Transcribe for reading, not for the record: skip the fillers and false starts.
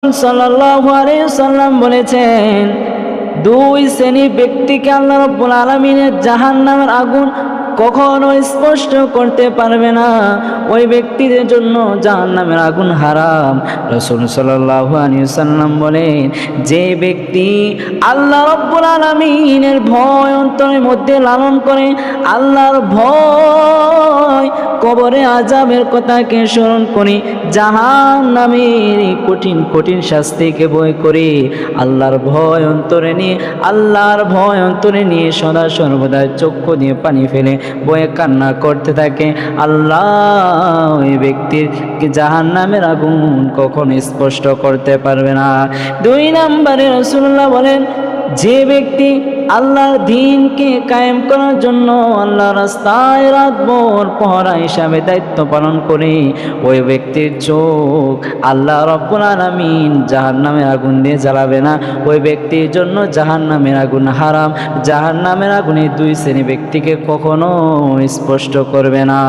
সাল্লাল্লাহু আলাইহি ওয়াসাল্লাম বলেছেন, দুই শ্রেণীর ব্যক্তিকে আল্লাহ রাব্বুল আলামিনের জাহান্নামের আগুন কখনো স্পষ্ট করতে পারবে না। ওই ব্যক্তিদের জন্য জাহান্নামের আগুন হারাম। রাসূল সাল্লাল্লাহু আলাইহি ওয়াসাল্লাম বলেন, যে ব্যক্তি আল্লাহ রাব্বুল আলামিনের ভয় অন্তরের মধ্যে লালন করে, আল্লাহর ভয়, কবরে আযাবের কথাকে স্মরণ করে, জাহান্নামের কঠিন কঠিন শাস্তিকে ভয় করে, আল্লাহর ভয় অন্তরে নিয়ে সদা সর্বদা চক্ষু দিয়ে পানি ফেলে বয়ে কান্না করতে থাকে, আল্লাহ ওই ব্যক্তির জাহান্নামের আগুন কখনো স্পষ্ট করতে পারবে না। দুই নম্বরে রাসূলুল্লাহ বলেন, যে ব্যক্তি আল্লাহর দ্বীনকে কায়েম করার জন্য আল্লাহর রাস্তায় রাতভর পহরা হিসাবে দায়িত্ব পালন করে, ওই ব্যক্তির চোখ আল্লাহ রাব্বুল আলামিন জাহান্নামের আগুন দিয়ে জ্বালাবে না। ওই ব্যক্তির জন্য জাহান্নামের আগুন হারাম। জাহান্নামের আগুনে দুই শ্রেণী ব্যক্তিকে কখনো স্পষ্ট করবে না।